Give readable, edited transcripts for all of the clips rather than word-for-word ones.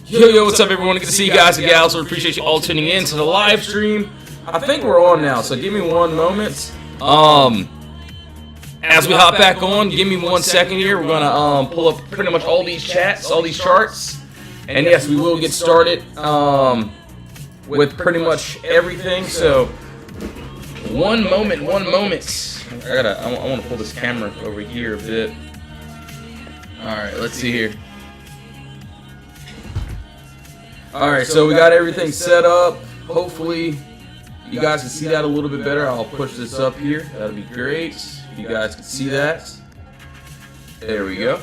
Yo, what's up, everyone? Good to see you guys and gals. We appreciate you all tuning in to the live stream. I think we're on now, so give me one moment. As we hop back on, give me 1 second here. We're gonna pull up pretty much all these chats, all these charts, and yes, we will get started with pretty much everything. So, one moment. I want to pull this camera over here a bit. All right, let's see here. Alright, so we got everything set up. Hopefully you guys can see that a little bit better. I'll push this up here. That'll be great. You guys can see that. There we go.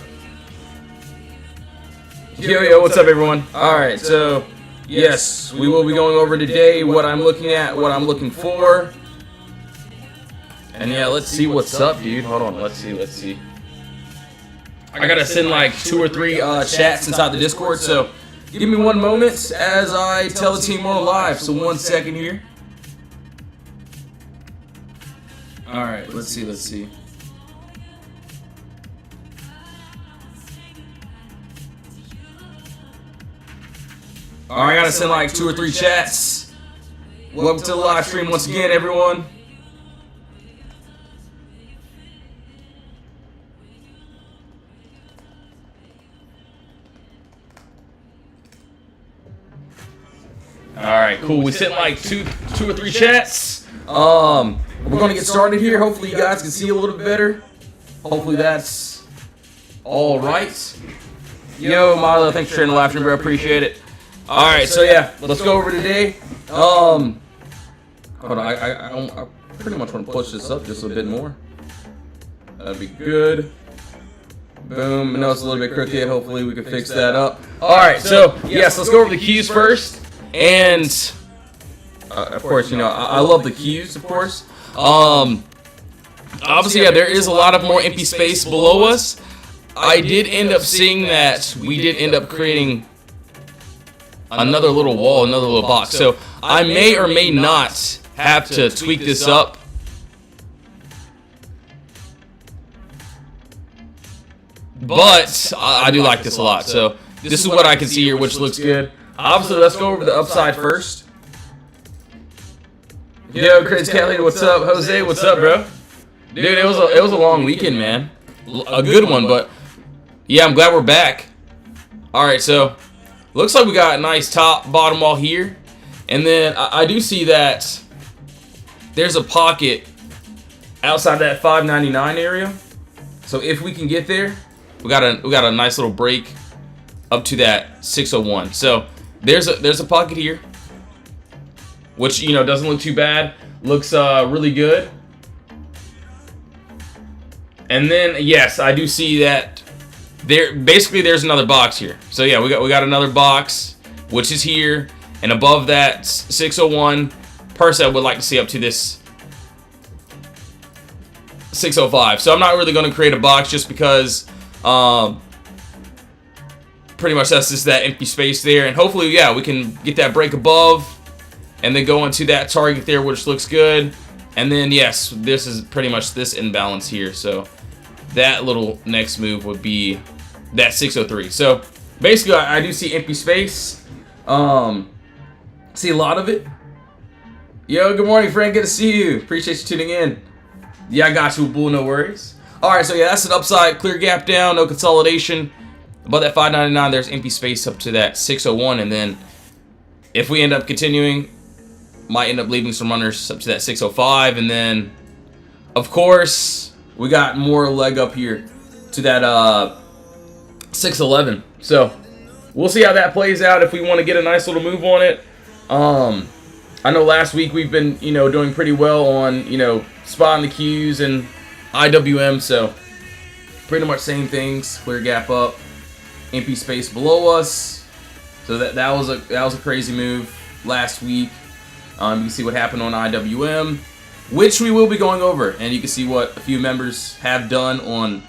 Yo, what's up, everyone? Alright, so yes, we will be going over today what I'm looking at, what I'm looking for. And yeah, let's see what's up, dude. Hold on, let's see. I gotta send like 2 or 3 chats inside the Discord, so give me one moment as I tell the team on live. So 1 second here. Alright, let's see. Alright, I gotta send like 2 or 3 chats. Welcome to the live stream once again, everyone. Alright, cool. We sent like two or 3 chats. We're gonna get started here. Hopefully you guys can see a little bit better. Hopefully that's alright. Yo, Milo, thanks for sharing the live stream, bro. Appreciate it. Alright, so yeah, let's go over today. Hold on, I pretty much want to push this up just a bit more. That'd be good. Boom. I know it's a little bit crooked. Hopefully we can fix that up. Alright, so yes, let's go over the keys first. And of course, you know, I love the queues, of course. Obviously, yeah, there is a lot of more empty space below us. I did end up seeing that we did end up creating another little wall, another little box. So I may or may not have to tweak this up. But I do like this a lot. So this is what I can see here, which looks good. Obviously, let's go over the upside first. Yo, Chris Kelly, what's up? Jose, what's up, bro? Dude, it was a long weekend, man. A good one, but yeah, I'm glad we're back. All right, so looks like we got a nice top, bottom wall here, and then I do see that there's a pocket outside that 599 area. So if we can get there, we got a nice little break up to that 601. So there's a pocket here, which, you know, doesn't look too bad. Looks really good. And then yes, I do see that there's another box here. So yeah, we got another box, which is here, and above that 601. Personally, I would like to see up to this 605. So I'm not really going to create a box just because pretty much that's just that empty space there, and hopefully, yeah, we can get that break above and then go into that target there, which looks good. And then yes, this is pretty much this imbalance here, so that little next move would be that 603. So basically, I do see empty space. See a lot of it. Yo, good morning, friend. Good to see you. Appreciate you tuning in. Yeah, I got you, Bull. No worries. All right, so yeah, that's an upside, clear gap down, no consolidation. Above that 599, there's empty space up to that 601, and then if we end up continuing, might end up leaving some runners up to that 605, and then of course we got more leg up here to that 611. So we'll see how that plays out if we want to get a nice little move on it. I know last week we've been, you know, doing pretty well on, you know, spotting the Qs and IWM, so pretty much same things. Clear gap up, empty space below us. So that was a crazy move last week. You can see what happened on IWM, which we will be going over, and you can see what a few members have done on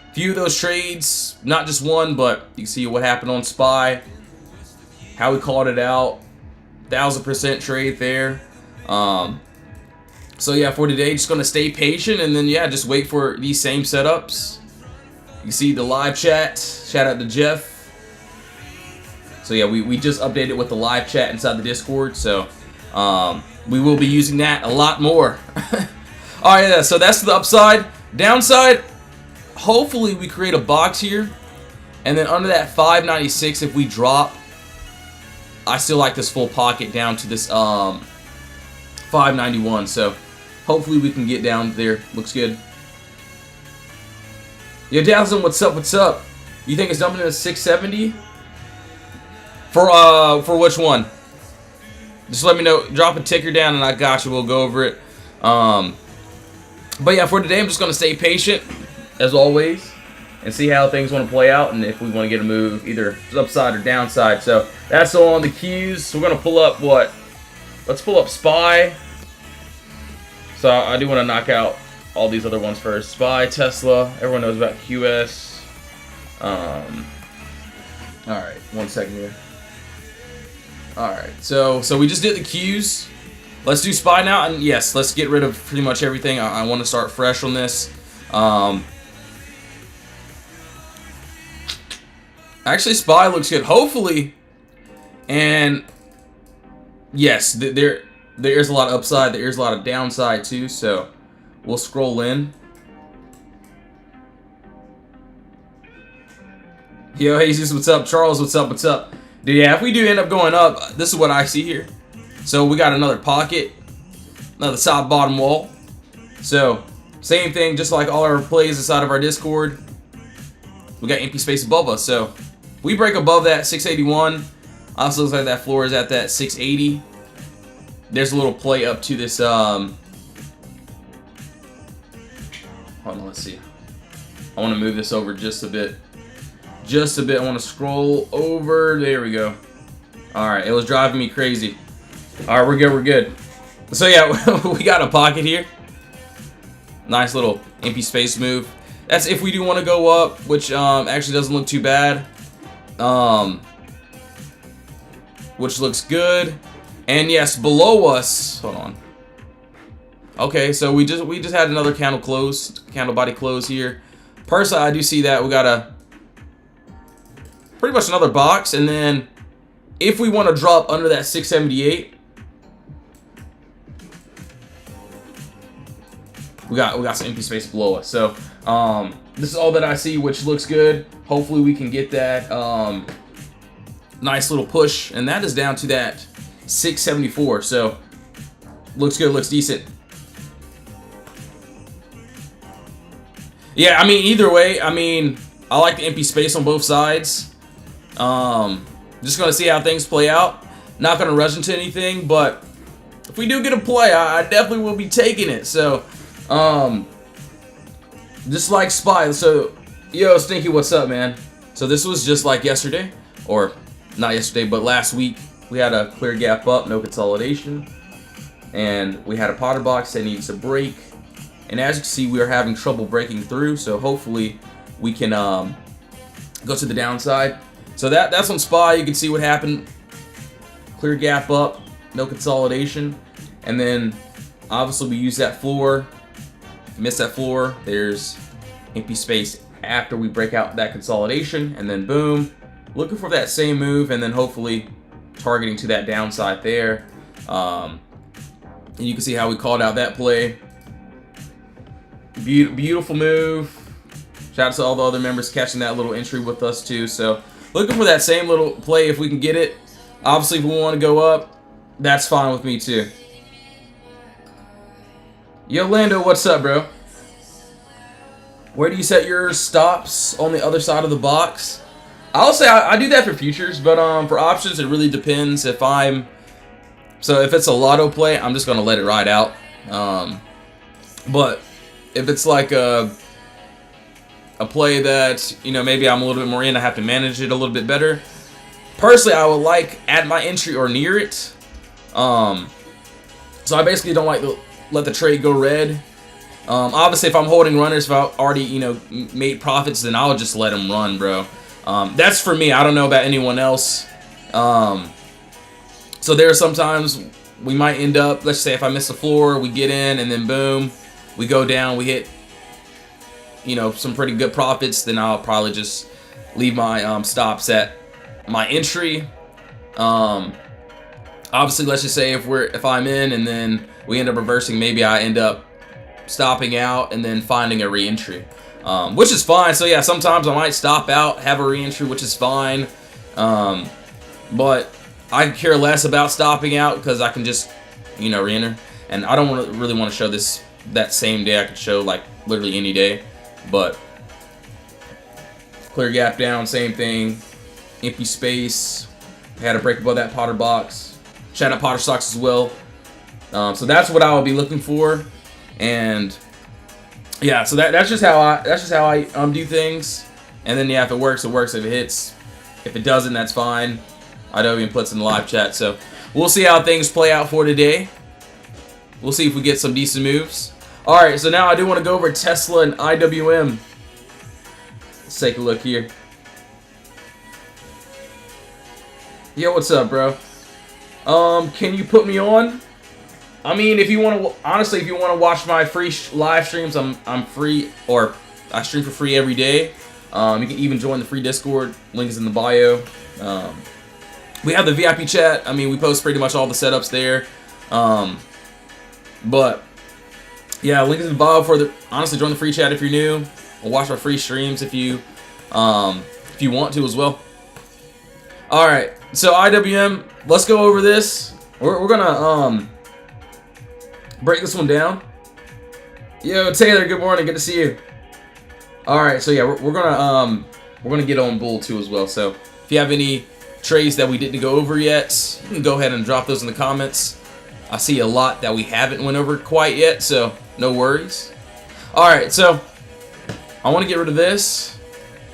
a few of those trades. Not just one, but you can see what happened on SPY, how we called it out. 1000% trade there. So yeah, for today, just gonna stay patient, and then yeah, just wait for these same setups. You can see the live chat. Shout out to Jeff. So yeah, we just updated with the live chat inside the Discord. So we will be using that a lot more. All right, yeah, so that's the upside. Downside, hopefully we create a box here. And then under that 596, if we drop, I still like this full pocket down to this 591. So hopefully we can get down there. Looks good. Yo, Dazzlin, what's up? What's up? You think it's dumping in a 670? For which one? Just let me know. Drop a ticker down and I got you. We'll go over it. But yeah, for today, I'm just gonna stay patient as always and see how things want to play out and if we want to get a move either upside or downside. So that's all on the cues. We're gonna pull up what? Let's pull up SPY. So I do want to knock out all these other ones first. SPY, Tesla. Everyone knows about QS. All right, 1 second here. All right, so we just did the cues. Let's do SPY now, and yes, let's get rid of pretty much everything. I want to start fresh on this. Actually, SPY looks good. Hopefully, and yes, there's a lot of upside. There's a lot of downside too. So we'll scroll in. Yo, Jesus, what's up? Charles, what's up? What's up? Dude, yeah, if we do end up going up, this is what I see here. So we got another pocket, another top bottom wall. So same thing, just like all our plays inside of our Discord. We got empty space above us. So we break above that 681. Also looks like that floor is at that 680. There's a little play up to this. Hold on, let's see. I want to move this over just a bit. Just a bit. I want to scroll over. There we go. All right, it was driving me crazy. All right, we're good. We're good. So yeah, we got a pocket here. Nice little empty space move. That's if we do want to go up, which actually doesn't look too bad. Which looks good. And yes, below us. Hold on. Okay, so we just had another candle body close here. Personally, I do see that we got a pretty much another box, and then if we want to drop under that 678, we got some empty space below us. So this is all that I see, which looks good. Hopefully we can get that nice little push, and that is down to that 674. So looks good, looks decent. Yeah, I mean, either way, I mean, I like the empty space on both sides. Just gonna see how things play out. Not gonna rush into anything, but if we do get a play, I definitely will be taking it. So, just like SPY. So, yo, Stinky, what's up, man? So this was just like yesterday, or not yesterday, but last week. We had a clear gap up, no consolidation, and we had a Potter box that needs to break. And as you can see, we are having trouble breaking through. So hopefully we can go to the downside. So that's on SPY. You can see what happened. Clear gap up, no consolidation. And then obviously we use that floor. Miss that floor. There's empty space after we break out that consolidation. And then boom. Looking for that same move, and then hopefully targeting to that downside there. And you can see how we called out that play. Beautiful move. Shout out to all the other members catching that little entry with us too. So looking for that same little play if we can get it. Obviously, if we want to go up, that's fine with me too. Yo, Lando, what's up, bro? Where do you set your stops on the other side of the box? I'll say I do that for futures, but for options, it really depends. If it's a lotto play, I'm just gonna let it ride out. But if it's like a play that, you know, maybe I'm a little bit more in, I have to manage it a little bit better. Personally, I would like at my entry or near it. So I basically don't like to let the trade go red. Obviously, if I'm holding runners, if I already, you know, made profits, then I'll just let them run, bro. That's for me. I don't know about anyone else. So there are sometimes we might end up, let's say if I miss the floor, we get in and then boom, we go down, we hit, you know, some pretty good profits. Then I'll probably just leave my stops at my entry Obviously, let's just say if I'm in and then we end up reversing, maybe I end up stopping out and then finding a re-entry, which is fine. So yeah, sometimes I might stop out, have a re-entry, which is fine. But I care less about stopping out because I can just, re-enter. And I don't really want to show this that same day. I could show like literally any day. But clear gap down, same thing. Empty space. Had a break above that Potter box. Shout out Potter stocks as well. So that's what I would be looking for. And yeah, so that's just how I do things. And then yeah, if it works, it works. If it hits, if it doesn't, that's fine. I know even puts in the live chat. So we'll see how things play out for today. We'll see if we get some decent moves. All right, so now I do want to go over Tesla and IWM. Let's take a look here. Yo, what's up, bro? Can you put me on? I mean, if you want to, honestly, if you want to watch my free live streams, I'm free, or I stream for free every day. You can even join the free Discord. Link is in the bio. We have the VIP chat. I mean, we post pretty much all the setups there. But yeah, link is in the bio for the. Honestly, join the free chat if you're new, or watch my free streams if you want to as well. All right, so IWM, let's go over this. We're gonna break this one down. Yo, Taylor, good morning, good to see you. All right, so yeah, we're gonna get on Bull too as well. So if you have any trades that we didn't go over yet, you can go ahead and drop those in the comments. I see a lot that we haven't went over quite yet, so no worries. All right, so I want to get rid of this.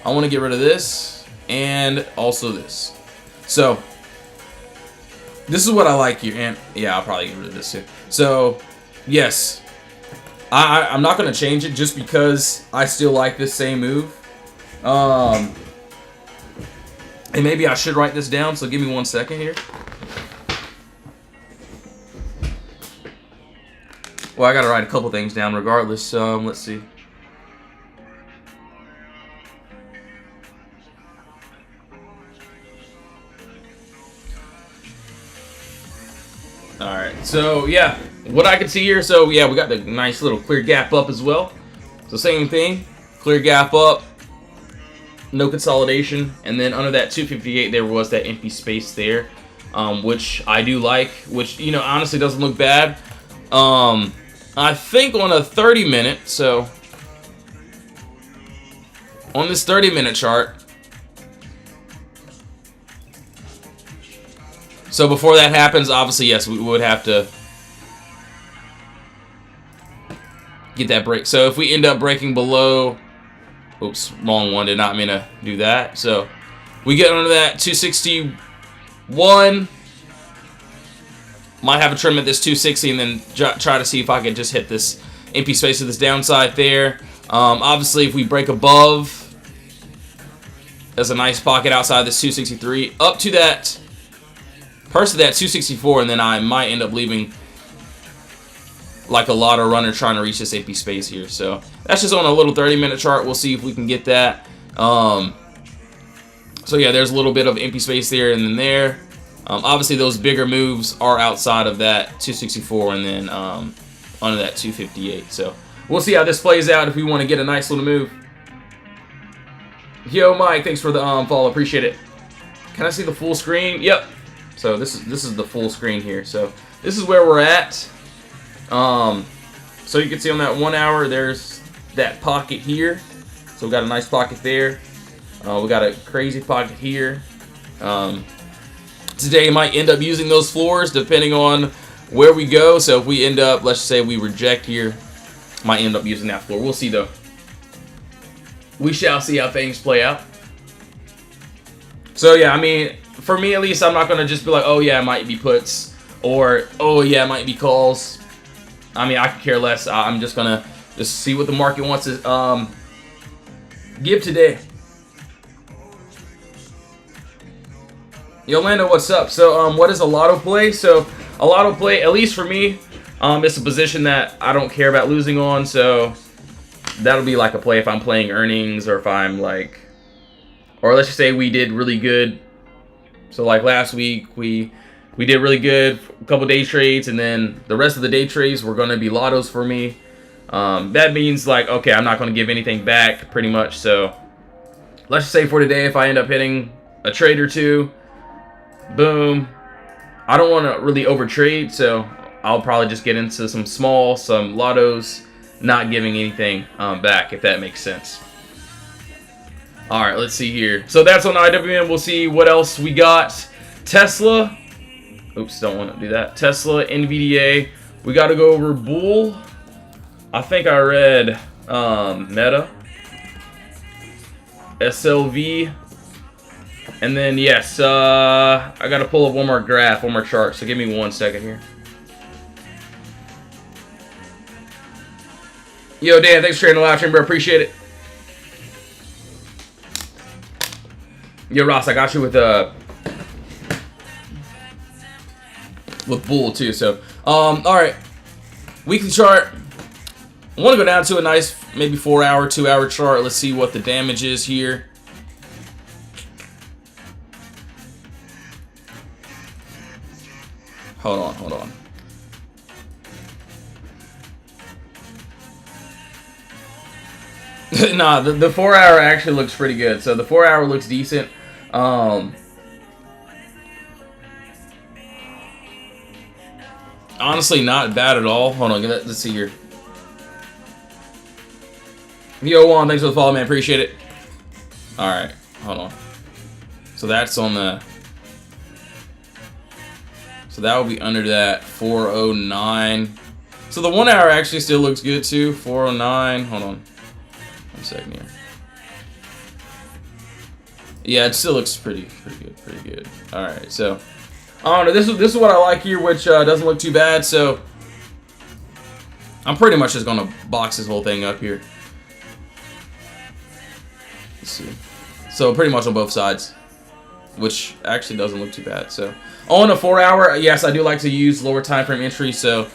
I want to get rid of this and also this. So this is what I like here, and yeah, I'll probably get rid of this too. So yes, I'm not going to change it just because I still like this same move. And maybe I should write this down, so give me 1 second here. Well, I got to write a couple things down regardless. Let's see. Alright, so yeah, what I can see here, so yeah, we got the nice little clear gap up as well. So same thing, clear gap up, no consolidation, and then under that 258 there was that empty space there, which I do like, which, honestly doesn't look bad. I think on a 30-minute, so on this 30-minute chart, so before that happens, obviously, yes, we would have to get that break. So if we end up breaking below, oops, wrong one, did not mean to do that. So we get under that 261, might have a trim at this 260, and then try to see if I can just hit this empty space of this downside there. Obviously, if we break above, there's a nice pocket outside this 263, up to that, first to that 264, and then I might end up leaving like a lot of runner trying to reach this empty space here. So that's just on a little 30-minute chart. We'll see if we can get that. So yeah, there's a little bit of empty space there and then there. Obviously, those bigger moves are outside of that 264 and then under that 258. So we'll see how this plays out if we want to get a nice little move. Yo, Mike, thanks for the follow. Appreciate it. Can I see the full screen? Yep. So this is the full screen here. So this is where we're at. So you can see on that 1 hour, there's that pocket here. So we got a nice pocket there. We got a crazy pocket here. Today might end up using those floors depending on where we go. So if we end up, let's say we reject here, might end up using that floor. We'll see though. We shall see how things play out. So yeah, I mean, for me at least, I'm not going to just be like, oh yeah, it might be puts, or oh yeah, it might be calls. I mean, I could care less. I'm just going to just see what the market wants to give today. Yolanda, what's up? So what is a lotto play? So a lotto play, at least for me, it's a position that I don't care about losing on. So that'll be like a play if I'm playing earnings, or if I'm like, or let's just say we did really good So like last week, we did really good, a couple day trades, and then the rest of the day trades were going to be lottos for me. That means like, okay, I'm not going to give anything back pretty much. So let's just say for today, if I end up hitting a trade or two, boom. I don't want to really overtrade, so I'll probably just get into some lottos, not giving anything back, if that makes sense. All right, let's see here. So that's on IWM. We'll see what else we got. Tesla. Oops, don't want to do that. Tesla, NVDA. We got to go over Bull. I think I read Meta. SLV. And then, yes, I got to pull up one more graph, one more chart. So give me 1 second here. Yo, Dan, thanks for sharing the live stream, bro. Appreciate it. Yo, Ross, I got you with Bull, too. So, all right. Weekly chart. I want to go down to a nice, maybe 4-hour, 2-hour chart. Let's see what the damage is here. Hold on. Nah, the 4-hour actually looks pretty good. So the 4-hour looks decent. Honestly, not bad at all. Hold on, let's see here. Yo, Juan, thanks for the follow, man. Appreciate it. All right, hold on. So that's on the... So that will be under that 409. So the 1 hour actually still looks good too. 409. Hold on. 1 second here. Yeah, it still looks pretty good. All right, so I don't know. This is what I like here, which doesn't look too bad. So I'm pretty much just gonna box this whole thing up here. Let's see. So pretty much on both sides, which actually doesn't look too bad. So on a 4-hour, yes, I do like to use lower time frame entry. So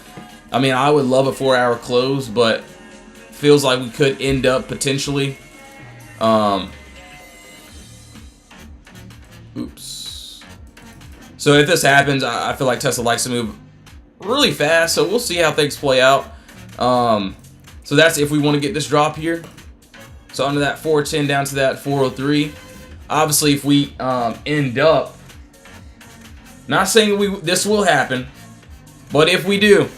I mean, I would love a 4-hour close, but feels like we could end up potentially. Oops. So if this happens, I feel like Tesla likes to move really fast. So we'll see how things play out. So that's if we want to get this drop here. So under that 410 down to that 403. Obviously, if we end up, not saying this will happen, but if we do,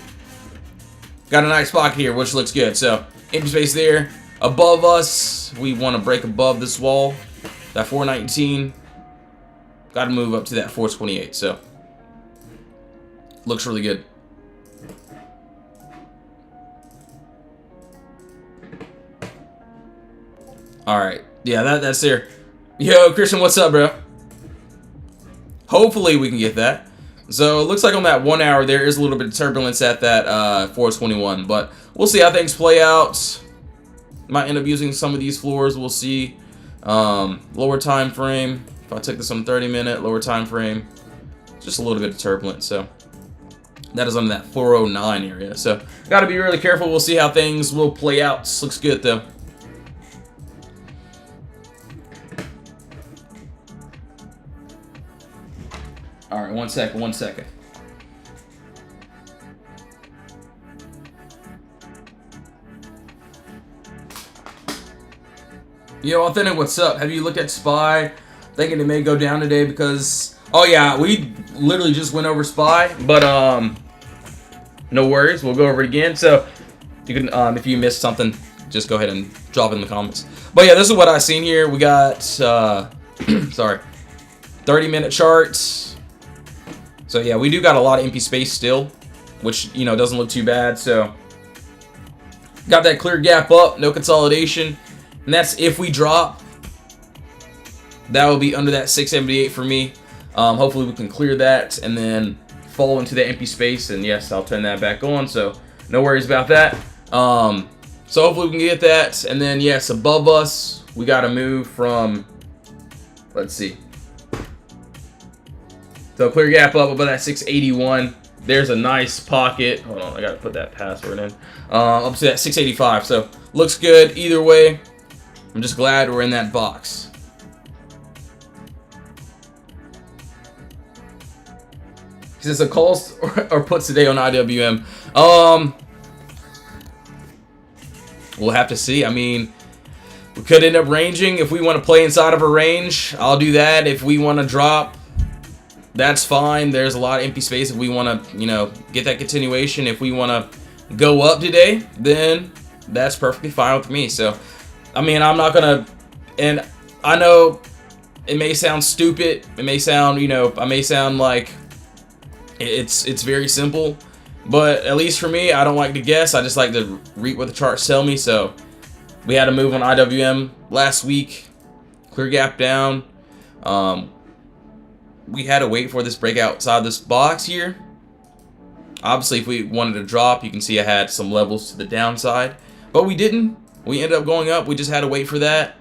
got a nice pocket here, which looks good. So empty space there. Above us, we want to break above this wall, that 419. Got to move up to that 428. So looks really good. All right, yeah, that's there. Yo, Christian, what's up, bro? Hopefully we can get that. So it looks like on that 1 hour there is a little bit of turbulence at that 421, but we'll see how things play out. Might end up using some of these floors. We'll see. Lower time frame. If I took this on 30-minute, lower time frame, just a little bit of turbulence. So that is under that 409 area. So got to be really careful. We'll see how things will play out. This looks good though. All right, 1 second, 1 second. Yo, Authentic, what's up? Have you looked at SPY? Thinking it may go down today because... Oh, yeah, we literally just went over SPY, but no worries. We'll go over it again. So you can, if you missed something, just go ahead and drop it in the comments. But yeah, this is what I've seen here. We got, sorry, 30-minute charts. So yeah, we do got a lot of empty space still, which, you know, doesn't look too bad. So got that clear gap up, no consolidation. And that's if we drop. That will be under that 678 for me. Hopefully we can clear that and then fall into the empty space. And yes, I'll turn that back on. So no worries about that. So hopefully we can get that. And then yes, above us, we got to move from, let's see. So clear gap up above that 681. There's a nice pocket. Hold on, I got to put that password in. Up to that 685. So looks good either way. I'm just glad we're in that box. Is this a calls or puts today on IWM? We'll have to see. I mean, we could end up ranging. If we want to play inside of a range, I'll do that. If we want to drop, that's fine. There's a lot of empty space if we want to, you know, get that continuation. If we want to go up today, then that's perfectly fine with me. So, I mean, I'm not going to, and I know it may sound stupid. It may sound, you know, I may sound like it's very simple. But at least for me, I don't like to guess. I just like to read what the charts tell me. So we had a move on IWM last week. Clear gap down. We had to wait for this break outside this box here. Obviously, if we wanted to drop, you can see I had some levels to the downside. But we didn't. We ended up going up. We just had to wait for that.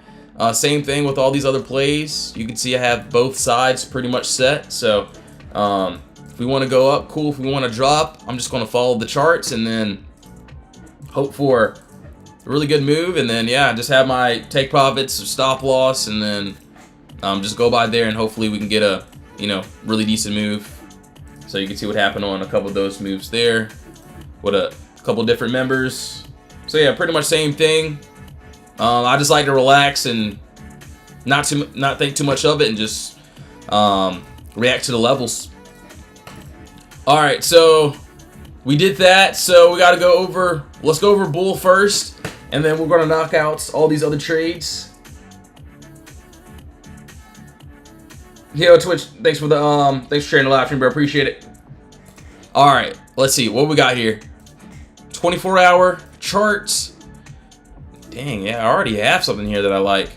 Same thing with all these other plays. You can see I have both sides pretty much set. So if we want to go up, cool. If we want to drop, I'm just going to follow the charts and then hope for a really good move. And then, yeah, just have my take profits, stop loss, and then just go by there and hopefully we can get a, you know, really decent move. So you can see what happened on a couple of those moves there with a couple different members. So yeah, pretty much same thing. I just like to relax and not think too much of it and just react to the levels. All right, so we did that. So we got to go over. Let's go over bull first, and then we're gonna knock out all these other trades. Yo, Twitch, thanks for sharing the live stream, bro. Appreciate it. All right, let's see what we got here. 24-hour charts. Dang, yeah, I already have something here that I like.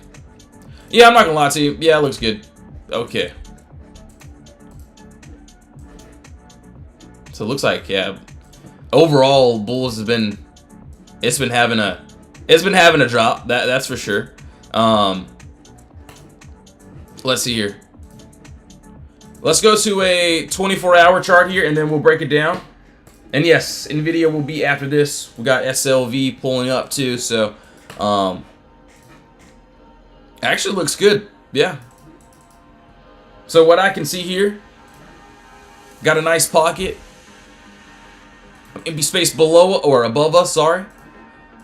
Yeah, I'm not gonna lie to you. Yeah, it looks good. Okay. So it looks like, yeah, overall bulls has been, it's been having a drop. That's for sure. Let's see here. Let's go to a 24-hour chart here, and then we'll break it down. And yes, NVIDIA will be after this. We got SLV pulling up too, so actually looks good. Yeah. So what I can see here, got a nice pocket, empty space below or above us. Sorry.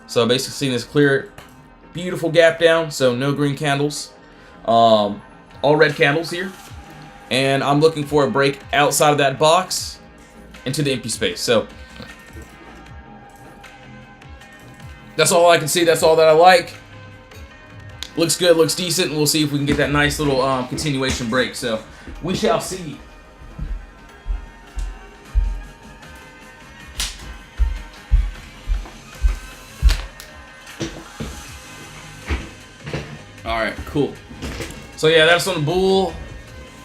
So basically seeing this clear, beautiful gap down. So no green candles, all red candles here. And I'm looking for a break outside of that box into the empty space. So that's all I can see. That's all that I like. Looks good, looks decent. We'll see if we can get that nice little continuation break. So we shall see. All right, cool. So yeah, that's on the bull.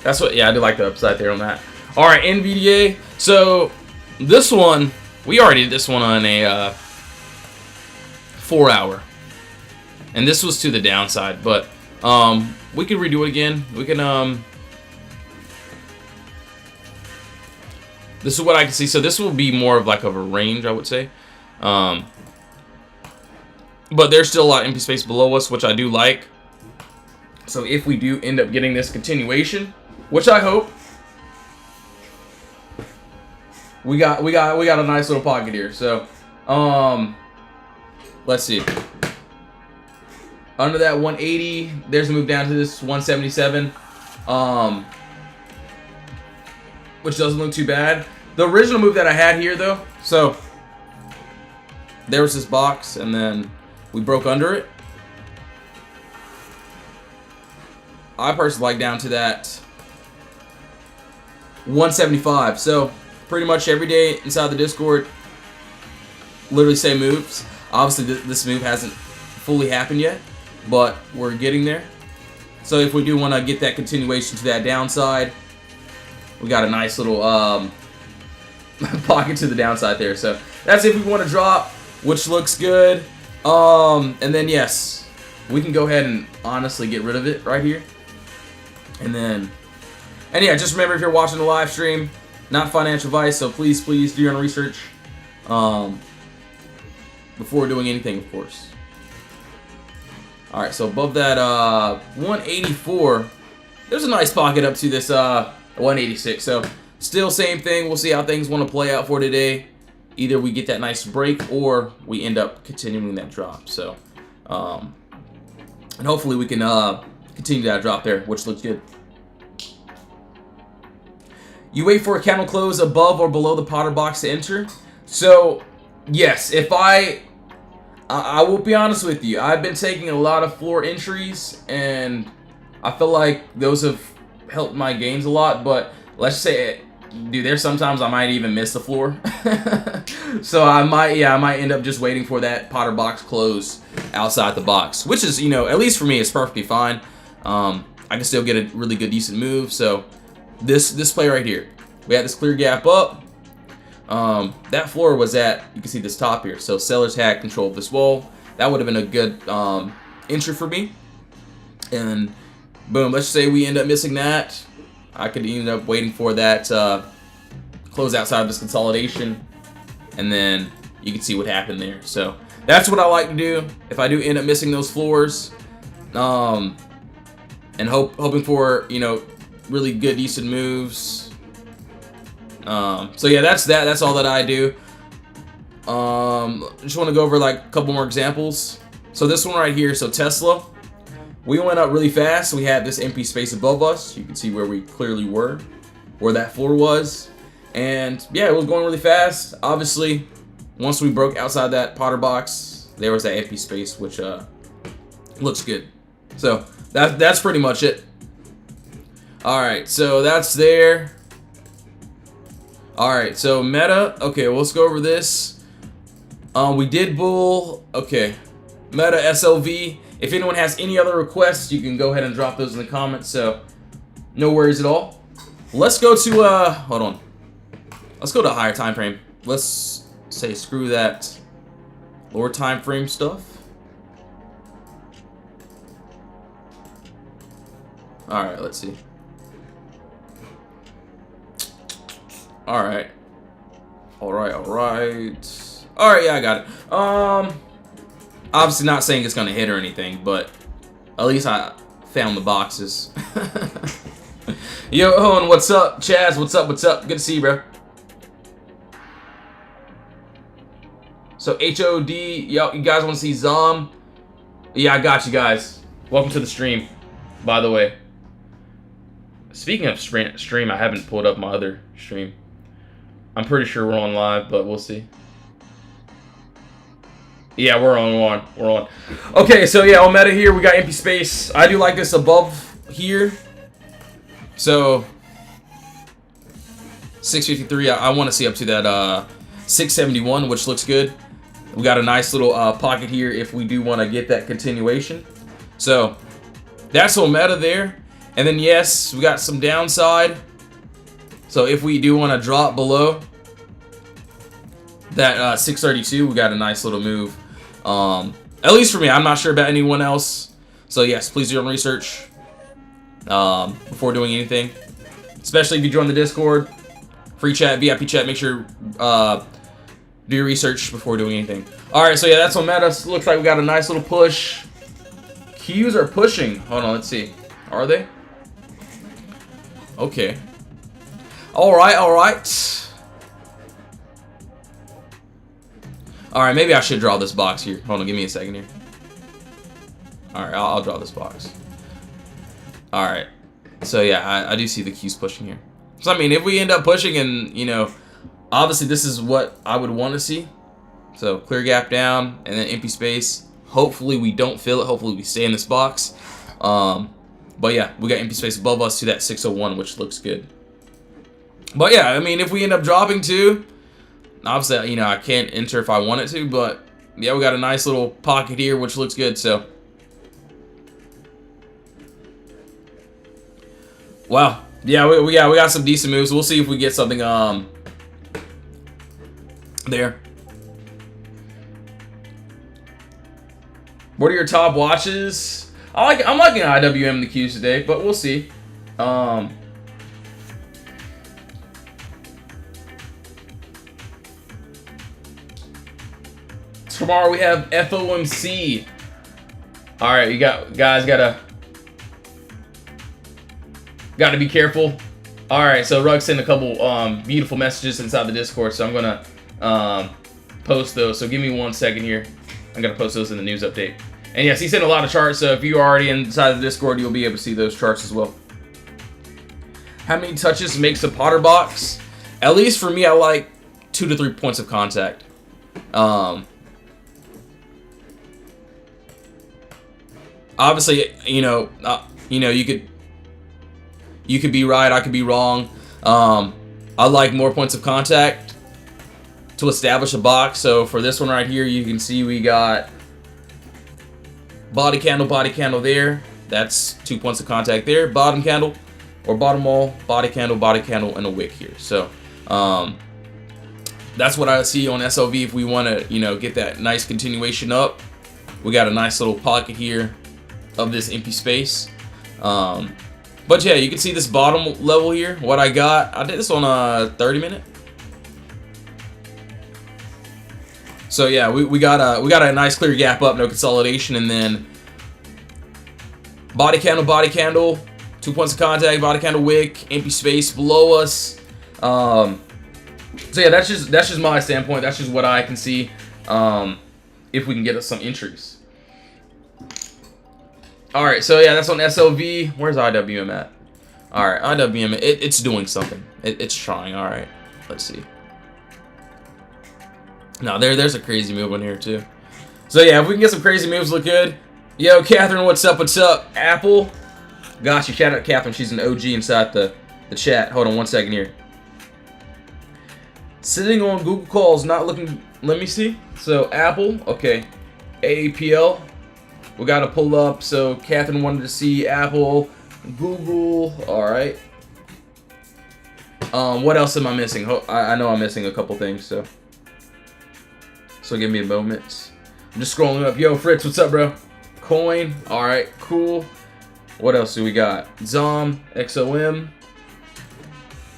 That's what, yeah, I do like the upside there on that. All right, NVDA. So this one, we already did this one on a 4-hour. And this was to the downside, but we could redo it again. We can, this is what I can see. So this will be more of like of a range, I would say. But there's still a lot of empty space below us, which I do like. So if we do end up getting this continuation, which I hope, we got a nice little pocket here. So, let's see. Under that 180, there's a move down to this 177, which doesn't look too bad. The original move that I had here, though, so there was this box, and then we broke under it. I personally like down to that 175. So pretty much every day inside the Discord, literally same moves. Obviously, this move hasn't fully happened yet, but we're getting there. So if we do want to get that continuation to that downside, we got a nice little pocket to the downside there. So that's if we want to drop, which looks good. And then yes, we can go ahead and honestly get rid of it right here. And yeah, just remember, if you're watching the live stream, not financial advice, so please do your own research before doing anything, of course. All right, so above that 184, there's a nice pocket up to this 186. So still same thing. We'll see how things want to play out for today. Either we get that nice break or we end up continuing that drop. So, and hopefully we can continue that drop there, which looks good. You wait for a candle close above or below the Potter box to enter. So, yes, if I will be honest with you, I've been taking a lot of floor entries, and I feel like those have helped my gains a lot. But let's say, dude, there's sometimes I might even miss the floor. So I might end up just waiting for that Potter box close outside the box, which is, you know, at least for me, it's perfectly fine. I can still get a really good, decent move. So this play right here, we had this clear gap up. That floor was at, you can see this top here. So sellers had control of this wall. That would have been a good entry for me. And boom, let's say we end up missing that. I could end up waiting for that close outside of this consolidation, and then you can see what happened there. So that's what I like to do if I do end up missing those floors, and hoping for, you know, really good, decent moves. So yeah, that's all that I do. Just want to go over like a couple more examples. So this one right here, so Tesla, we went up really fast. We had this empty space above us. You can see where we clearly were, where that floor was. And yeah, it was going really fast. Obviously, once we broke outside that Potter box, there was that empty space, which looks good. So that's pretty much it. All right, so that's there. All right, so meta. Okay, well, let's go over this. We did bull. Okay, meta SLV. If anyone has any other requests, you can go ahead and drop those in the comments. So no worries at all. Let's go to hold on. Let's go to higher time frame. Let's say screw that lower time frame stuff. All right, let's see. All right. All right, yeah, I got it. Obviously not saying it's gonna hit or anything, but at least I found the boxes. Yo, Owen, what's up? Chaz, what's up? Good to see you, bro. So HOD, yo, you guys want to see Zom? Yeah, I got you guys. Welcome to the stream, by the way. Speaking of stream, I haven't pulled up my other stream. I'm pretty sure we're on live, but we'll see. Yeah, we're on. Okay, so yeah, on meta here, we got empty space. I do like this above here. So 653, I want to see up to that 671, which looks good. We got a nice little pocket here if we do want to get that continuation. So that's on meta there. And then yes, we got some downside. So if we do want to drop below that 632, we got a nice little move. At least for me, I'm not sure about anyone else. So yes, please do your own research before doing anything. Especially if you join the Discord, free chat, VIP chat. Make sure do your research before doing anything. All right, so yeah, that's on meta. Looks like we got a nice little push. Qs are pushing. Hold on, let's see. Are they? Okay. All right. All right, maybe I should draw this box here. Hold on, give me a second here. All right, I'll draw this box. All right. So yeah, I do see the Qs pushing here. So I mean, if we end up pushing, and you know, obviously this is what I would want to see. So clear gap down and then empty space. Hopefully we don't fill it. Hopefully we stay in this box. But yeah, we got empty space above us to that 601, which looks good. But yeah, I mean, if we end up dropping too, obviously, you know, I can't enter if I wanted to, but yeah, we got a nice little pocket here, which looks good. So wow, yeah, we got some decent moves. We'll see if we get something there. What are your top watches? I'm liking IWM and the Qs today, but we'll see. Tomorrow we have FOMC. All right, you guys gotta be careful. All right, so Rug sent a couple beautiful messages inside the Discord, so I'm gonna post those. So give me 1 second here. I'm gonna post those in the news update. And yes, he sent a lot of charts, so if you're already inside the Discord, you'll be able to see those charts as well. How many touches makes a Potter box? At least for me, I like 2 to 3 points of contact. Obviously, you know, you could be right, I could be wrong. I like more points of contact to establish a box. So for this one right here, you can see we got body candle there. That's 2 points of contact there. Bottom candle or bottom wall, body candle, and a wick here. So that's what I see on SLV if we want to, you know, get that nice continuation up. We got a nice little pocket here of this empty space. But yeah, you can see this bottom level here. What I got, I did this on a 30-minute. So yeah, we got a nice clear gap up, no consolidation, and then body candle, 2 points of contact, body candle, wick, empty space below us. So yeah, that's just my standpoint. That's just what I can see. If we can get us some entries. All right, so yeah, that's on SLV. Where's IWM at? All right, IWM, it's doing something. It's trying. All right, let's see. Now there's a crazy move on here too. So yeah, if we can get some crazy moves, look good. Yo, Catherine, what's up? What's up? Apple. Gosh, you shout out Catherine. She's an OG inside the chat. Hold on 1 second here. Sitting on Google calls, not looking. Let me see. So Apple, okay. AAPL. We got to pull up. So Catherine wanted to see Apple, Google. All right. What else am I missing? I know I'm missing a couple things. So give me a moment. I'm just scrolling up. Yo, Fritz, what's up, bro? Coin. All right, cool. What else do we got? Zom, XOM.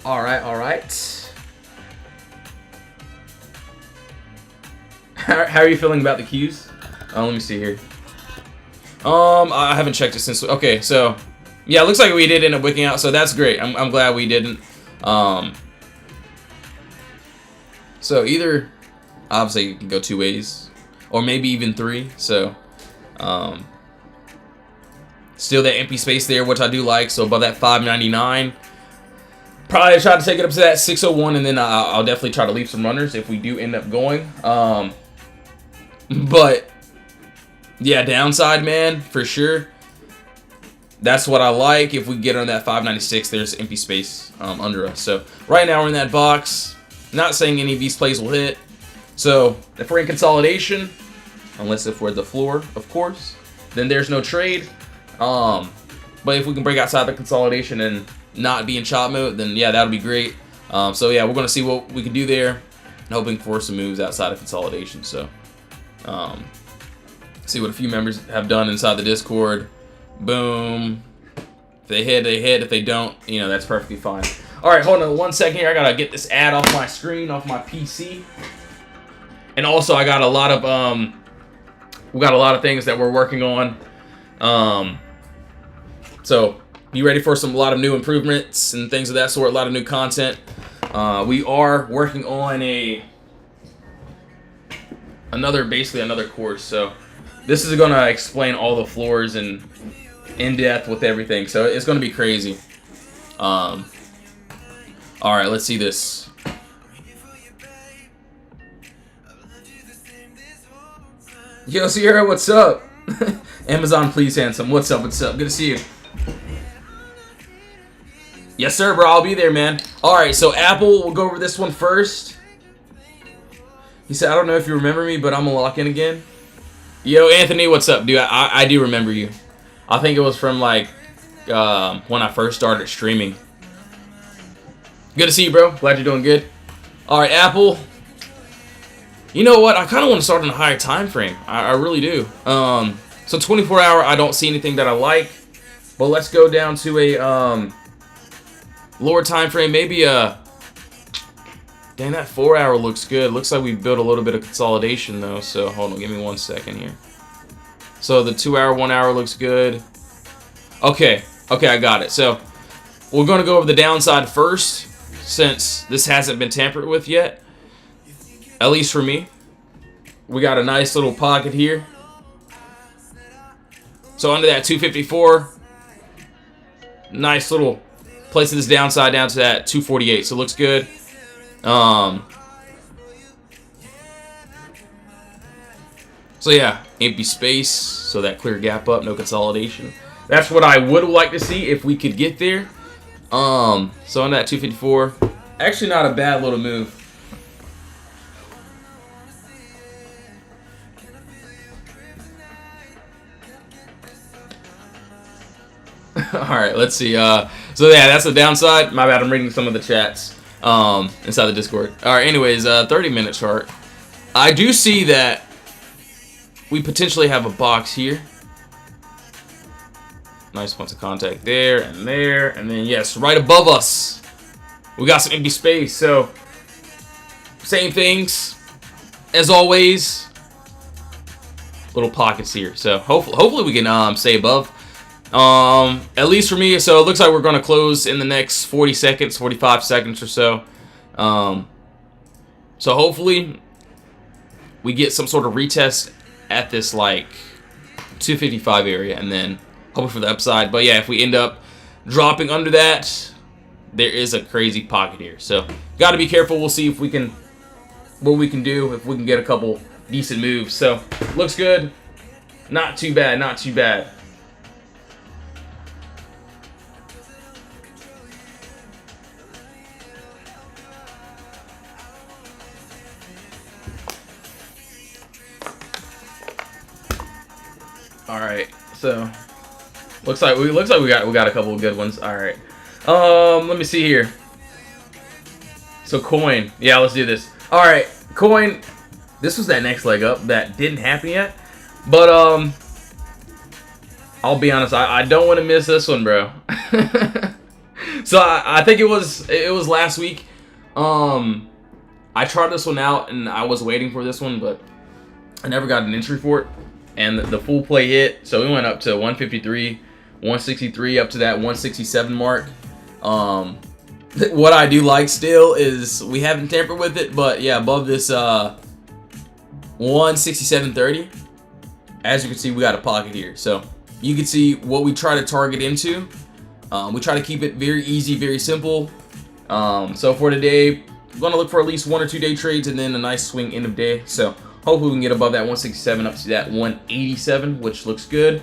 All right, all right. How are you feeling about the queues? Let me see here. I haven't checked it since. Okay, so yeah, it looks like we did end up wicking out, so that's great. I'm glad we didn't. So either, obviously, you can go 2 ways, or maybe even 3. So, still that empty space there, which I do like. So above that 599, probably try to take it up to that 601, and then I'll definitely try to leave some runners if we do end up going. But yeah, downside, man, for sure. That's what I like. If we get on that 596, there's empty space under us. So right now we're in that box. Not saying any of these plays will hit. So if we're in consolidation, unless if we're at the floor, of course, then there's no trade. But if we can break outside the consolidation and not be in chop mode, then yeah, that'll be great. So yeah, we're gonna see what we can do there, hoping for some moves outside of consolidation. So see what a few members have done inside the Discord. Boom. If they hit, they hit. If they don't, you know, that's perfectly fine. All right, hold on 1 second here. I gotta get this ad off my screen, off my PC. And also, I got a lot of we got a lot of things that we're working on. So be ready for a lot of new improvements and things of that sort. A lot of new content. We are working on basically another course. So this is gonna explain all the floors and in depth with everything. So it's gonna be crazy. All right, let's see this. Yo, Sierra, what's up? Amazon, please, handsome. What's up? What's up? Good to see you. Yes, sir, bro. I'll be there, man. All right, so Apple, we'll go over this one first. He said, I don't know if you remember me, but I'm gonna lock in again. Yo, Anthony, what's up, dude? I do remember you. I think it was from like when I first started streaming. Good to see you, bro. Glad you're doing good. All right, Apple. You know what? I kind of want to start on a higher time frame. I really do. So 24 hour, I don't see anything that I like. But let's go down to a lower time frame. Maybe a... Dang, that 4 hour looks good. Looks like we built a little bit of consolidation, though. So hold on. Give me 1 second here. So the 2 hour, 1 hour looks good. Okay. Okay, I got it. So we're going to go over the downside first, since this hasn't been tampered with yet. At least for me. We got a nice little pocket here. So under that 254, nice little placing this downside down to that 248. So it looks good. So yeah, empty space, so that clear gap up, no consolidation. That's what I would like to see if we could get there. So on that 254, actually not a bad little move. All right, let's see. So yeah, that's the downside. My bad, I'm reading some of the chats inside the Discord. All right, anyways, 30-minute chart. I do see that we potentially have a box here. Nice points of contact there, and then yes, right above us, we got some empty space. So same things as always. Little pockets here. So hopefully we can stay above. At least for me. So it looks like we're going to close in the next 40 seconds, 45 seconds or so. So hopefully we get some sort of retest at this like 255 area, and then hoping for the upside. But yeah, if we end up dropping under that, there is a crazy pocket here. So got to be careful. We'll see if we can, what we can do, if we can get a couple decent moves. So looks good. Not too bad. Not too bad. All right, so looks like we got a couple of good ones. All right, let me see here. So coin, yeah, let's do this. All right, coin. This was that next leg up that didn't happen yet, but I'll be honest, I don't want to miss this one, bro. So I think it was last week. I tried this one out and I was waiting for this one, but I never got an entry for it. And the full play hit, so we went up to 153, 163, up to that 167 mark. What I do like still is we haven't tampered with it, but yeah, above this 167.30, as you can see, we got a pocket here. So you can see what we try to target into. We try to keep it very easy, very simple. So for today, I'm gonna look for at least 1 or 2 day trades and then a nice swing end of day. So hopefully we can get above that 167 up to that 187, which looks good.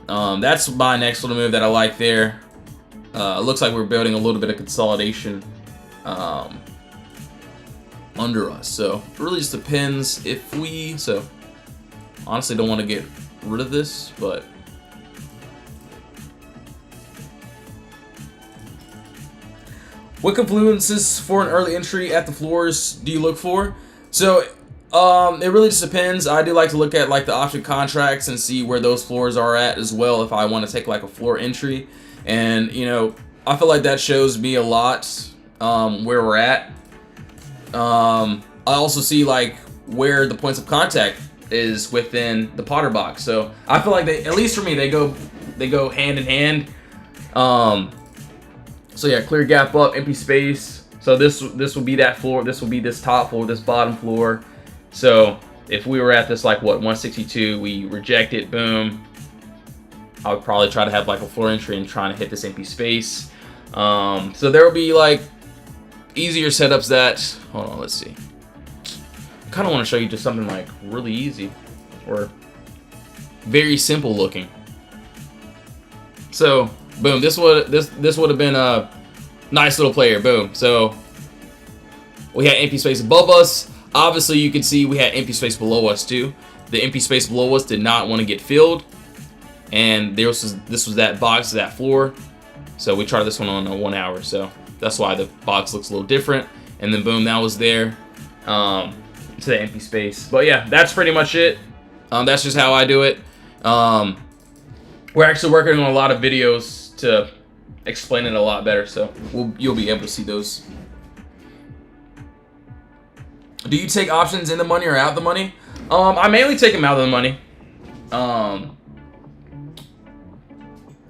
That's my next little move that I like there. Looks like we're building a little bit of consolidation under us. So it really just depends if we... So honestly don't want to get rid of this, but... What confluences for an early entry at the floors do you look for? So... it really just depends. I do like to look at like the option contracts and see where those floors are at as well if I want to take like a floor entry. And, you know, I feel like that shows me a lot where we're at. I also see like where the points of contact is within the Potter box. So I feel like they, at least for me, they go hand in hand. So yeah, clear gap up, empty space. So this will be that floor. This will be this top floor, this bottom floor. So if we were at this like what 162, we reject it, boom. I would probably try to have like a floor entry and trying to hit this empty space. So there will be like easier setups that, hold on, let's see. I kind of want to show you just something like really easy or very simple looking. So boom, this would have been a nice little player, boom. So we had empty space above us. Obviously, you can see we had empty space below us too. The empty space below us did not want to get filled, and this was that box, that floor. So we tried this one on a 1 hour, so that's why the box looks a little different. And then boom, that was there to the empty space. But yeah, that's pretty much it. That's just how I do it. We're actually working on a lot of videos to explain it a lot better, so you'll be able to see those. Do you take options in the money or out the money? I mainly take them out of the money.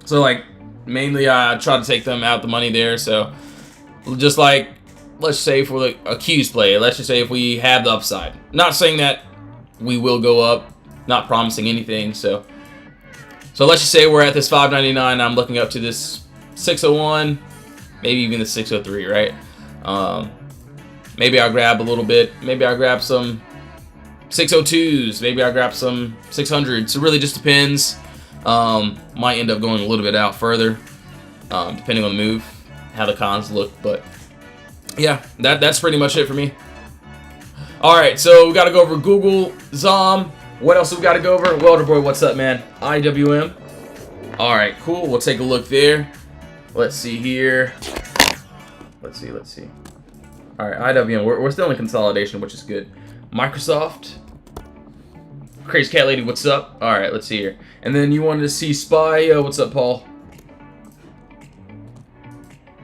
So like mainly I try to take them out the money there. So just like, let's say for the accused play, let's just say if we have the upside. Not saying that we will go up, not promising anything. So let's just say we're at this 599. I'm looking up to this 601, maybe even the 603, right? Maybe I'll grab a little bit. Maybe I'll grab some 602s. Maybe I'll grab some 600s. So it really just depends. Might end up going a little bit out further, depending on the move, how the cons look. But yeah, that's pretty much it for me. All right, so we got to go over Google, Zom. What else we got to go over? Welder Boy, what's up, man? IWM. All right, cool. We'll take a look there. Let's see here. Let's see. All right, IWM. We're still in consolidation, which is good. Microsoft. Crazy Cat Lady, what's up? All right, let's see here. And then you wanted to see Spy. What's up, Paul?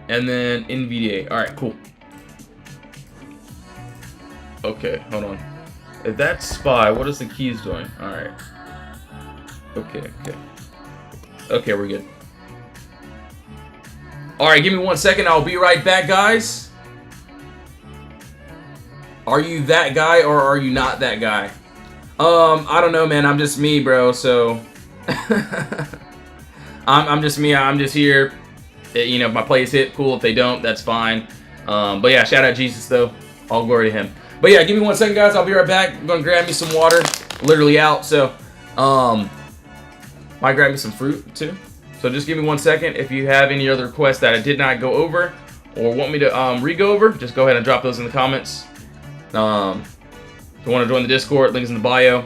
And then NVDA. All right, cool. Okay, hold on. If that's Spy, what is the keys doing? All right. Okay. Okay, we're good. All right, give me 1 second. I'll be right back, guys. Are you that guy or are you not that guy? I don't know, man. I'm just me, bro. So I'm just me. I'm just here. You know, if my plays hit, cool. If they don't, that's fine. But yeah, shout out Jesus though. All glory to him. But yeah, give me 1 second, guys. I'll be right back. I'm gonna grab me some water. Literally out. So might grab me some fruit too. So just give me 1 second. If you have any other requests that I did not go over or want me to re-go over, just go ahead and drop those in the comments. If you want to join the Discord, link is in the bio.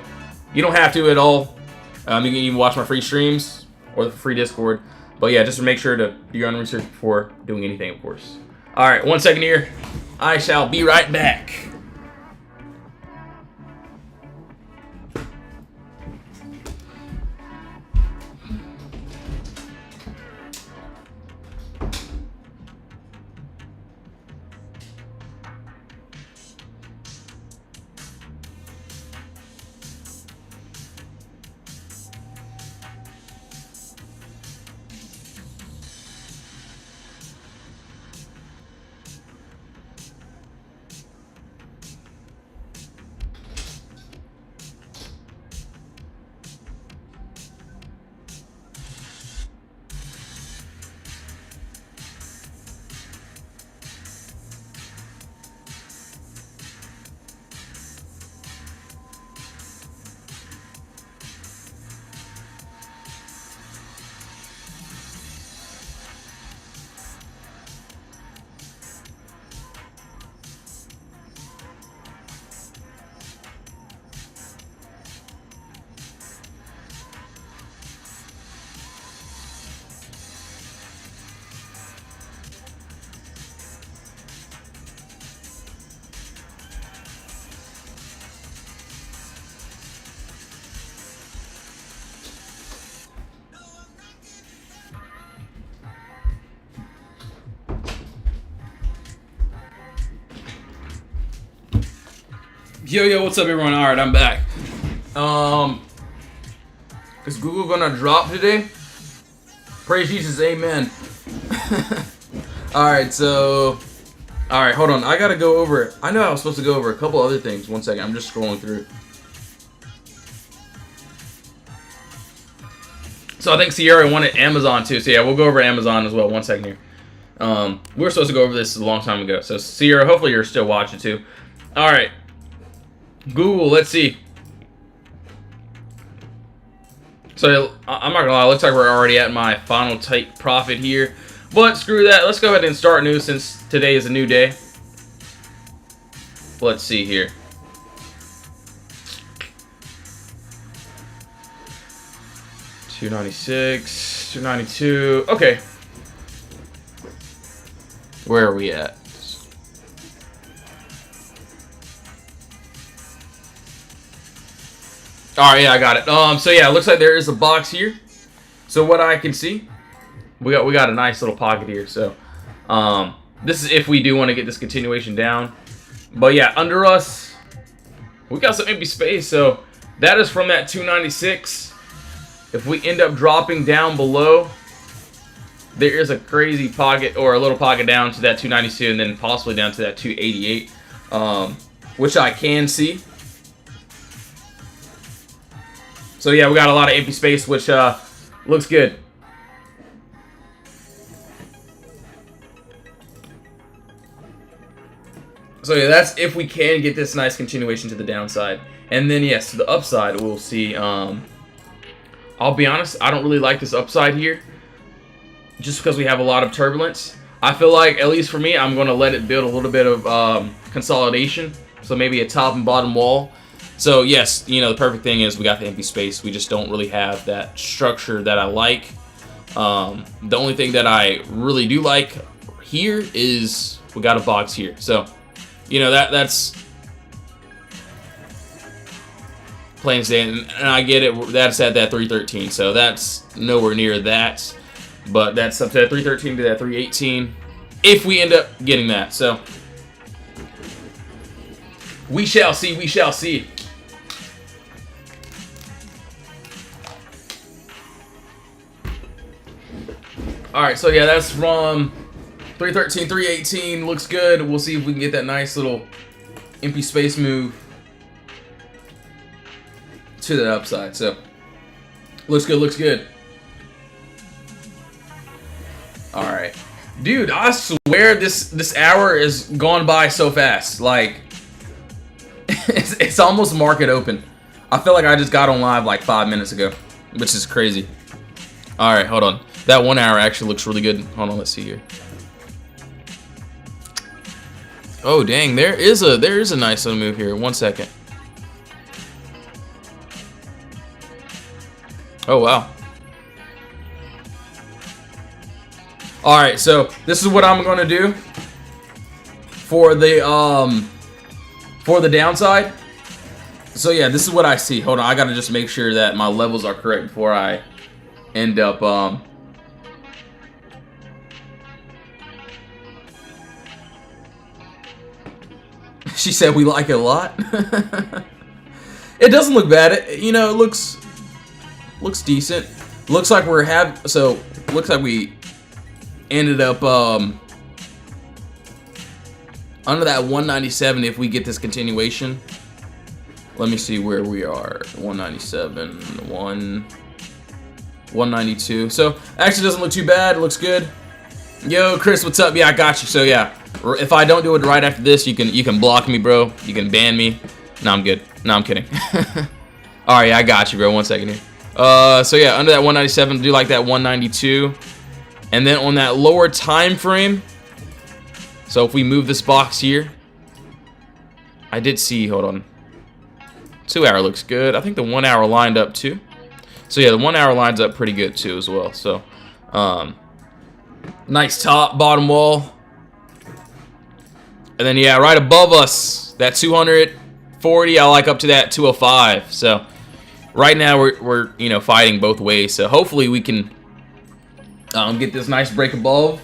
You don't have to at all. You can even watch my free streams or the free Discord. But yeah, just to make sure to do your own research before doing anything, of course. All right, 1 second here. I shall be right back. Yo, what's up, everyone? All right, I'm back. Is Google gonna drop today? Praise Jesus, amen. All right, hold on. I gotta go over. I know I was supposed to go over a couple other things. 1 second, I'm just scrolling through. So I think Sierra wanted Amazon too. So yeah, we'll go over Amazon as well. 1 second here. We were supposed to go over this a long time ago. So Sierra, hopefully you're still watching too. All right. Google, let's see. So I'm not gonna lie, it looks like we're already at my final take profit here. But screw that, let's go ahead and start new since today is a new day. Let's see here. $296, $292. Okay. Where are we at? Alright, yeah, I got it. So yeah, it looks like there is a box here. So what I can see, we got a nice little pocket here. So this is if we do want to get this continuation down. But yeah, under us, we got some empty space. So that is from that 296. If we end up dropping down below there is a crazy pocket or a little pocket down to that 292 and then possibly down to that 288, which I can see. So yeah, we got a lot of empty space, which looks good. So yeah, that's if we can get this nice continuation to the downside. And then yes, to the upside, we'll see. I'll be honest, I don't really like this upside here, just because we have a lot of turbulence. I feel like, at least for me, I'm going to let it build a little bit of consolidation. So maybe a top and bottom wall. So yes, you know, the perfect thing is we got the empty space. We just don't really have that structure that I like. The only thing that I really do like here is we got a box here. So, you know, that's plain Stan, and I get it. That's at that 313, so that's nowhere near that. But that's up to that 313 to that 318, if we end up getting that. So we shall see. We shall see. All right, so yeah, that's from 313, 318. Looks good. We'll see if we can get that nice little empty space move to the upside. So looks good, looks good. All right, dude, I swear this hour is gone by so fast. Like it's almost market open. I feel like I just got on live like 5 minutes ago, which is crazy. All right, hold on. That 1 hour actually looks really good. Hold on, let's see here. Oh dang, there is a nice little move here. 1 second. Oh wow. All right, so this is what I'm gonna do for the downside. So yeah, this is what I see. Hold on, I gotta just make sure that my levels are correct before I end up She said we like it a lot. It doesn't look bad. You know, it looks decent. Looks like looks like we ended up under that 197 if we get this continuation. Let me see where we are. 197, 192. So actually doesn't look too bad. It looks good. Yo, Chris, what's up? Yeah, I got you. So yeah, if I don't do it right after this, you can block me, bro. You can ban me. No, I'm good. No, I'm kidding. All right, yeah, I got you, bro. 1 second here. So yeah, under that 197, do like that 192, and then on that lower time frame. So if we move this box here, I did see. Hold on. 2 hour looks good. I think the 1 hour lined up too. So yeah, the 1 hour lines up pretty good too as well. So nice top, bottom wall. And then yeah, right above us, that 240, I like up to that 205. So right now we're you know, fighting both ways. So hopefully we can get this nice break above.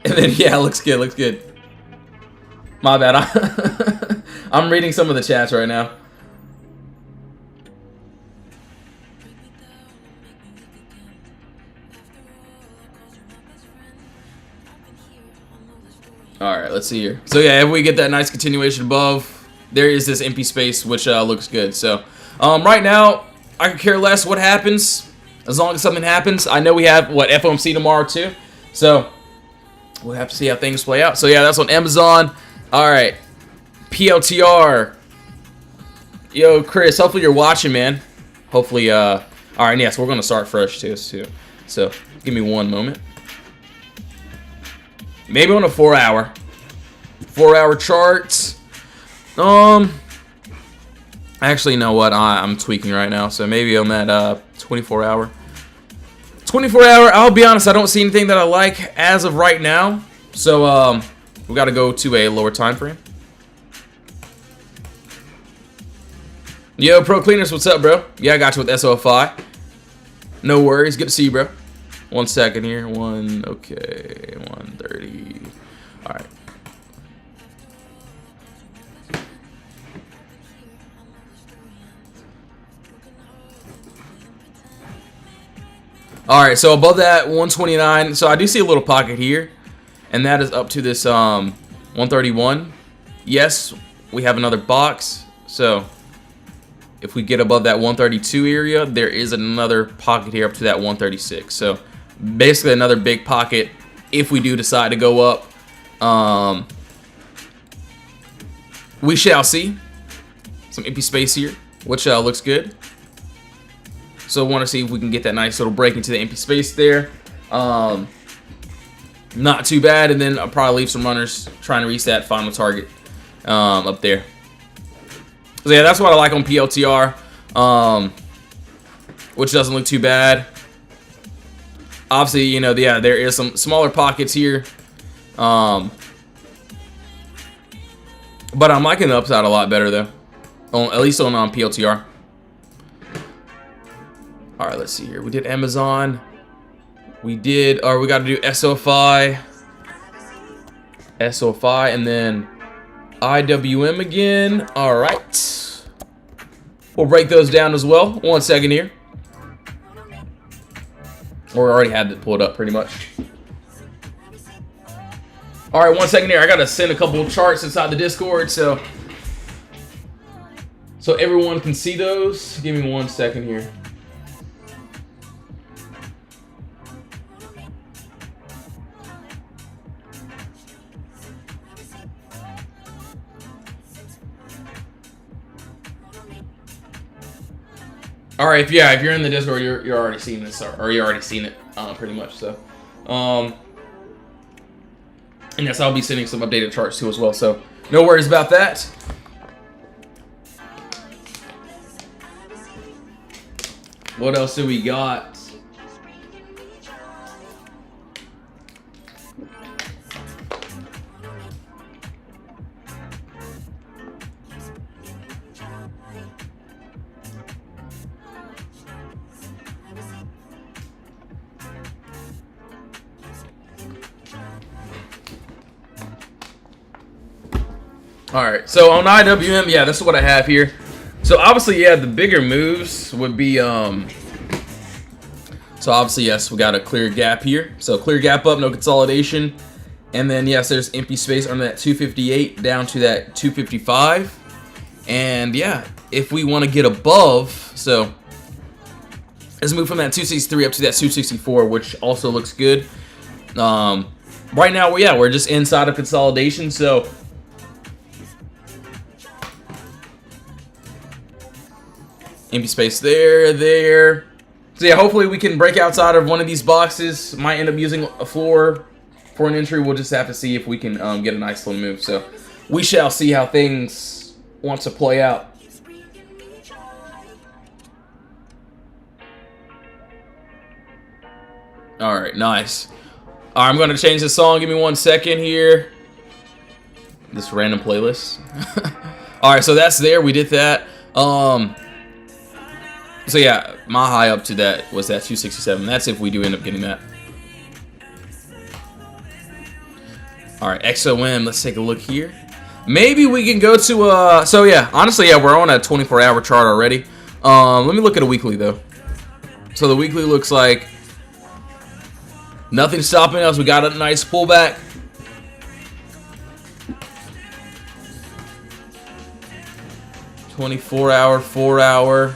And then yeah, looks good, looks good. My bad. I'm reading some of the chats right now. Alright, let's see here. So yeah, if we get that nice continuation above, there is this empty space, which looks good. So right now, I could care less what happens, as long as something happens. I know we have, what, FOMC tomorrow too. So we'll have to see how things play out. So yeah, that's on Amazon. Alright, PLTR. Yo, Chris, hopefully you're watching, man. Hopefully, alright, yes, we're going to start fresh too. So give me one moment. Maybe on a 4 hour. 4 hour charts. Actually, you know what? I'm tweaking right now. So maybe on that 24 hour. 24 hour, I'll be honest, I don't see anything that I like as of right now. So we got to go to a lower time frame. Yo, Pro Cleaners, what's up, bro? Yeah, I got you with SOFI. No worries. Good to see you, bro. 1 second here. Okay, 130. All right. All right, so above that 129, so I do see a little pocket here, and that is up to this 131. Yes, we have another box, so if we get above that 132 area, there is another pocket here up to that 136. So basically another big pocket if we do decide to go up. We shall see. Some empty space here, which looks good. So want to see if we can get that nice little break into the empty space there. Not too bad, and then I'll probably leave some runners trying to reach that final target up there. So yeah, that's what I like on PLTR, which doesn't look too bad. Obviously, you know, yeah, there is some smaller pockets here, but I'm liking the upside a lot better though, at least on PLTR. All right, let's see here. We did Amazon. We did, or we got to do SOFI, and then IWM again. All right, we'll break those down as well. 1 second here. Or we already had it pulled up pretty much. All right, 1 second here. I gotta send a couple of charts inside the Discord so everyone can see those. Give me 1 second here. All right, if you're in the Discord, you're already seeing this, or you already seen it, pretty much. So, and yes, I'll be sending some updated charts too as well. So, no worries about that. What else do we got? All right, so on IWM, yeah, this is what I have here. So obviously, yeah, the bigger moves would be, so obviously, yes, we got a clear gap here. So clear gap up, no consolidation. And then, yes, there's empty space under that 258 down to that 255. And yeah, if we want to get above, so let's move from that 263 up to that 264, which also looks good. Right now, yeah, we're just inside of consolidation, so empty space there. So yeah, hopefully we can break outside of one of these boxes. Might end up using a floor for an entry. We'll just have to see if we can get a nice little move. So we shall see how things want to play out. All right, nice. All right, I'm going to change the song. Give me 1 second here. This random playlist. All right, so that's there. We did that. So yeah, my high up to that was that 267. That's if we do end up getting that. All right, XOM. Let's take a look here. Maybe we can go to so yeah, honestly, yeah, we're on a 24-hour chart already. Let me look at a weekly though. So the weekly looks like nothing stopping us. We got a nice pullback. (24-hour, 4-hour).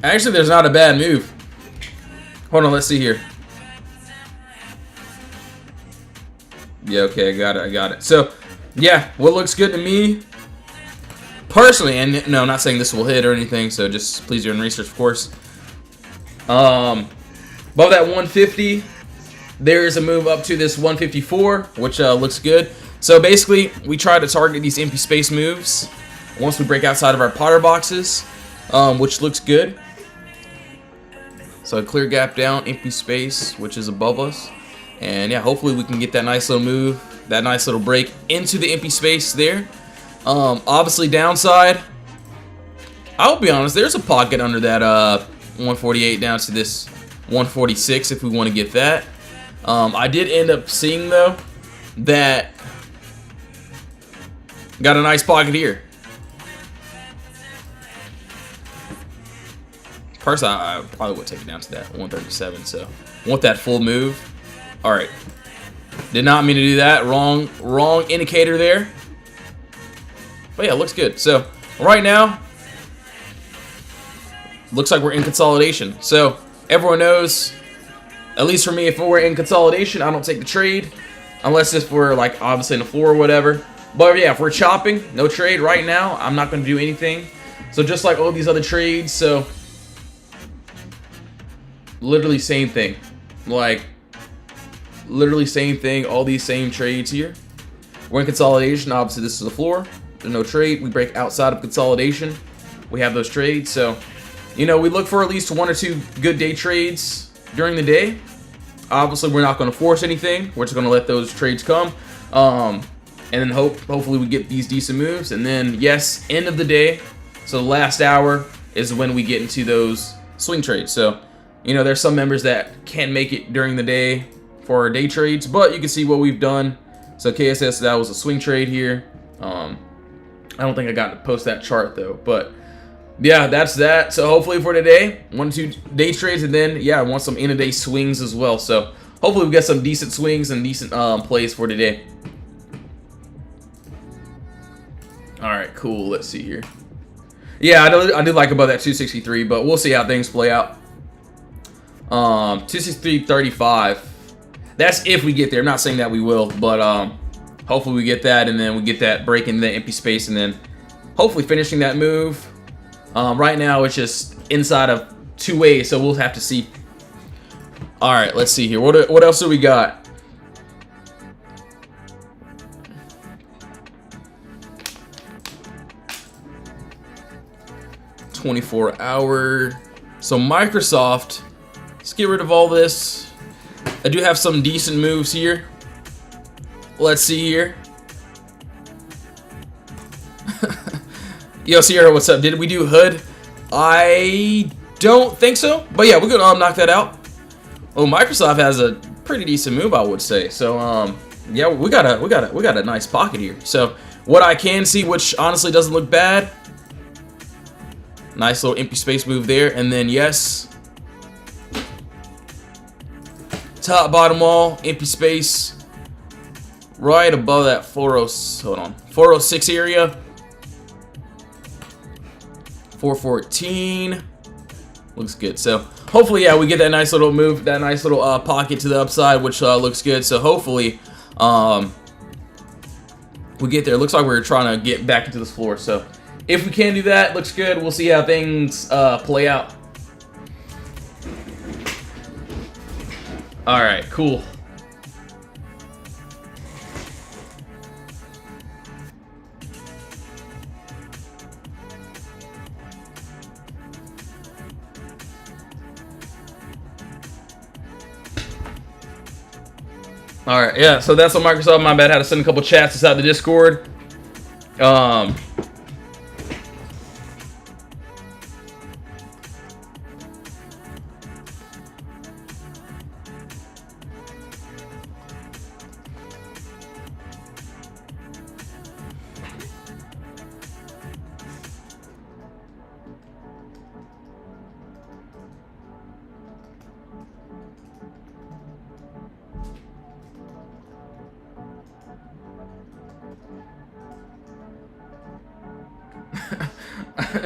Actually, there's not a bad move. Hold on, let's see here. Yeah, okay, I got it. So, yeah, what looks good to me, personally, and no, I'm not saying this will hit or anything, so just please do your own research, of course. Above that 150, there is a move up to this 154, which looks good. So basically, we try to target these empty space moves once we break outside of our Potter boxes, which looks good. So a clear gap down, empty space, which is above us. And yeah, hopefully we can get that nice little move, that nice little break into the empty space there. Obviously downside, I'll be honest, there's a pocket under that 148 down to this 146 if we want to get that. I did end up seeing though that got a nice pocket here. Personally, I probably would take it down to that 137. So want that full move. All right. Did not mean to do that. Wrong indicator there. But yeah, looks good. So right now, looks like we're in consolidation. So everyone knows, at least for me, if we're in consolidation, I don't take the trade. Unless if we're like obviously in the floor or whatever. But yeah, if we're chopping, no trade right now. I'm not going to do anything. So just like all these other trades, so literally same thing. Like literally same thing. All these same trades here. We're in consolidation. Obviously, this is the floor. There's no trade. We break outside of consolidation. We have those trades. So, you know, we look for at least 1 or 2 good day trades during the day. Obviously, we're not going to force anything. We're just going to let those trades come. And then hopefully we get these decent moves. And then, yes, end of the day. So the last hour is when we get into those swing trades. So, you know, there's some members that can't make it during the day for our day trades. But you can see what we've done. So KSS, that was a swing trade here. I don't think I got to post that chart, though. But yeah, that's that. So hopefully for today, 1 or 2 day trades, and then yeah, I want some in-a-day swings as well. So hopefully we get some decent swings and decent plays for today. All right, cool. Let's see here. Yeah, I do like above that 263, but we'll see how things play out. 263.35. That's if we get there. I'm not saying that we will, but hopefully we get that, and then we get that break into the empty space, and then hopefully finishing that move. Right now, it's just inside of 2 ways, so we'll have to see. All right, let's see here. What else do we got? $24-hour. So Microsoft, let's get rid of all this. I do have some decent moves here. Let's see here. Yo, Sierra, what's up? Did we do Hood? I don't think so. But yeah, we're gonna knock that out. Oh, Microsoft has a pretty decent move, I would say. So yeah, we got a nice pocket here. So what I can see, which honestly doesn't look bad. Nice little empty space move there, and then yes. Top, bottom wall, empty space. Right above that 406 area. 414. Looks good. So hopefully, yeah, we get that nice little move, that nice little pocket to the upside, which looks good. So hopefully, we get there. Looks like we're trying to get back into this floor. So if we can do that, looks good. We'll see how things play out. All right, cool. All right, yeah. So that's on Microsoft. My bad. I had to send a couple chats inside the Discord.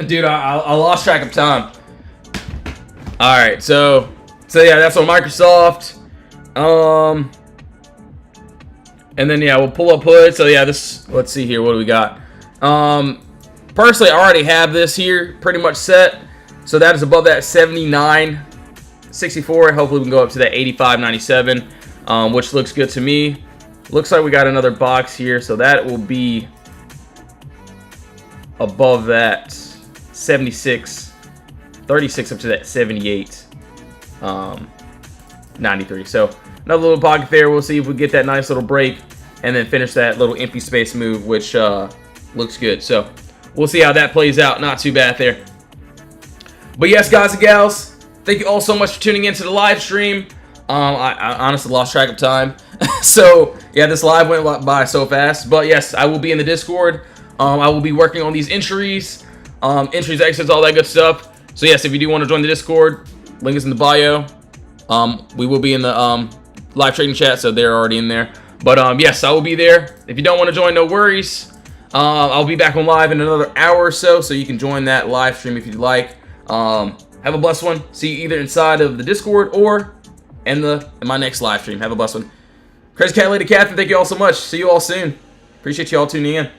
Dude, I lost track of time. All right, so yeah, that's on Microsoft. And then yeah, we'll pull up Hood. So yeah, let's see here, what do we got? Personally, I already have this here pretty much set. So that is above that 79.64. Hopefully we can go up to that 85.97, which looks good to me. Looks like we got another box here, so that will be above that 76, 36 up to that 78, 93. So another little pocket there. We'll see if we get that nice little break and then finish that little empty space move, which looks good. So we'll see how that plays out. Not too bad there. But yes, guys and gals, thank you all so much for tuning into the live stream. I honestly lost track of time. So yeah, this live went by so fast. But yes, I will be in the Discord. I will be working on these entries, exits, all that good stuff. So yes, if you do want to join the Discord, link is in the bio. We will be in the live trading chat, so they're already in there. But yes, I will be there. If you don't want to join, no worries. I'll be back on live in another hour or so, so you can join that live stream if you'd like. Have a blessed one. See you either inside of the Discord or in my next live stream. Have a blessed one. Crazy Cat Lady Catherine, thank you all so much. See you all soon. Appreciate you all tuning in.